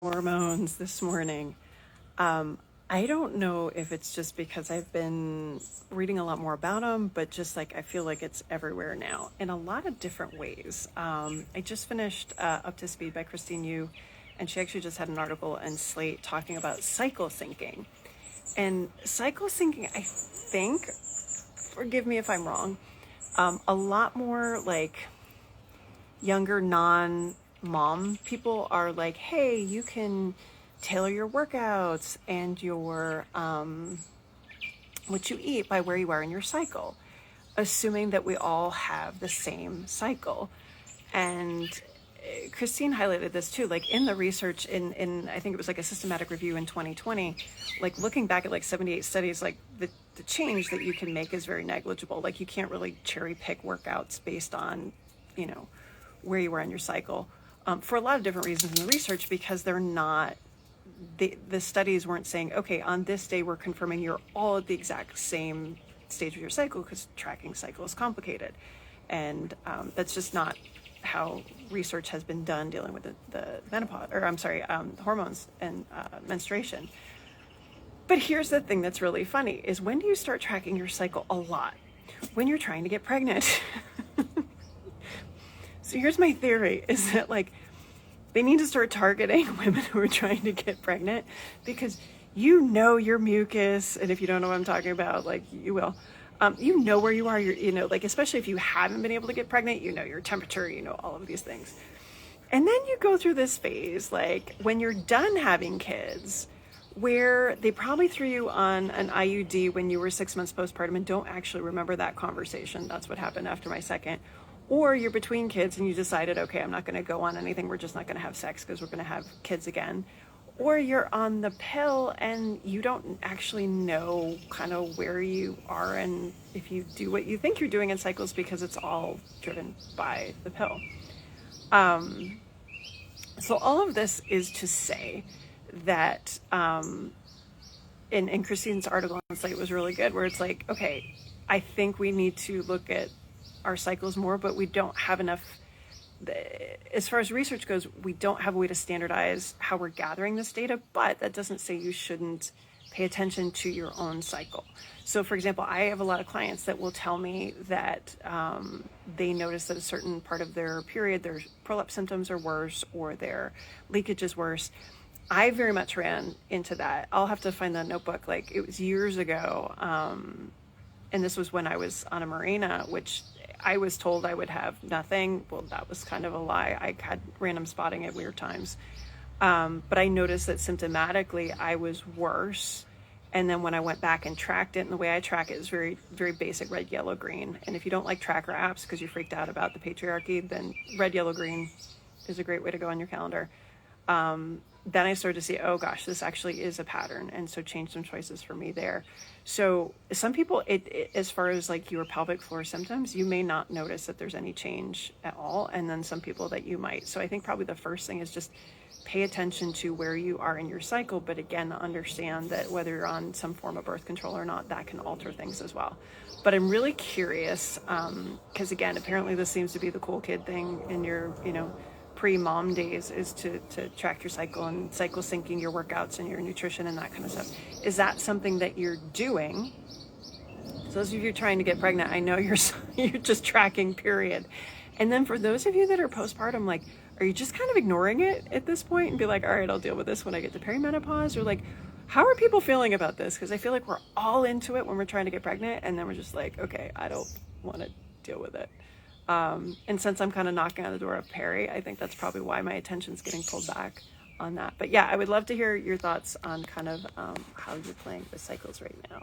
Hormones this morning. I don't know if it's just because I've been reading a lot more about them, but just like I feel like it's everywhere now in a lot of different ways. I just finished Up to Speed by Christine Yu, and she actually just had an article in Slate talking about cycle syncing. And cycle syncing, I think, forgive me if I'm wrong, a lot more like younger non-mom people are like, hey, you can tailor your workouts and your what you eat by where you are in your cycle, assuming that we all have the same cycle. And Christine highlighted this too, like in the research in I think it was like a systematic review in 2020, like looking back at like 78 studies, like the change that you can make is very negligible. Like you can't really cherry pick workouts based on, where you are in your cycle, for a lot of different reasons in the research, because they're not, the studies weren't saying, okay, on this day we're confirming you're all at the exact same stage of your cycle, because tracking cycle is complicated. And that's just not how research has been done dealing with the menopause, or I'm sorry, hormones and menstruation. But here's the thing that's really funny is, when do you start tracking your cycle a lot? When you're trying to get pregnant. So here's my theory is that like they need to start targeting women who are trying to get pregnant, because your mucus, and if you don't know what I'm talking about, like you will, where you are, like especially if you haven't been able to get pregnant, your temperature, all of these things. And then you go through this phase, like when you're done having kids, where they probably threw you on an IUD when you were 6 months postpartum and don't actually remember that conversation. That's what happened after my second. Or you're between kids and you decided, okay, I'm not going to go on anything. We're just not going to have sex because we're going to have kids again. Or you're on the pill and you don't actually know kind of where you are and if you do what you think you're doing in cycles, because it's all driven by the pill. So all of this is to say that, in Christine's article on Slate was really good, where it's like, okay, I think we need to look at our cycles more, but we don't have enough, as far as research goes, we don't have a way to standardize how we're gathering this data, but that doesn't say you shouldn't pay attention to your own cycle. So for example, I have a lot of clients that will tell me that they notice that a certain part of their period, their prolapse symptoms are worse or their leakage is worse. I very much ran into that. I'll have to find that notebook. Like it was years ago. And this was when I was on a Mirena, which I was told I would have nothing. Well, that was kind of a lie. I had random spotting at weird times. But I noticed that symptomatically I was worse. And then when I went back and tracked it, and the way I track it is very, very basic, red, yellow, green. And if you don't like tracker apps because you're freaked out about the patriarchy, then red, yellow, green is a great way to go on your calendar. Then I started to see, oh gosh, this actually is a pattern. And so changed some choices for me there. So some people, as far as like your pelvic floor symptoms, you may not notice that there's any change at all. And then some people that you might. So I think probably the first thing is just pay attention to where you are in your cycle. But again, understand that whether you're on some form of birth control or not, that can alter things as well. But I'm really curious, because again, apparently this seems to be the cool kid thing in your, pre-mom days, is to track your cycle and cycle syncing your workouts and your nutrition and that kind of stuff. Is that something that you're doing? So those of you trying to get pregnant, I know you're just tracking, period. And then for those of you that are postpartum, like, are you just kind of ignoring it at this point and be like, all right, I'll deal with this when I get to perimenopause? Or like, how are people feeling about this? Because I feel like we're all into it when we're trying to get pregnant, and then we're just like, okay, I don't want to deal with it. And since I'm kind of knocking on the door of peri, I think that's probably why my attention's getting pulled back on that. But yeah, I would love to hear your thoughts on kind of how you're playing with cycles right now.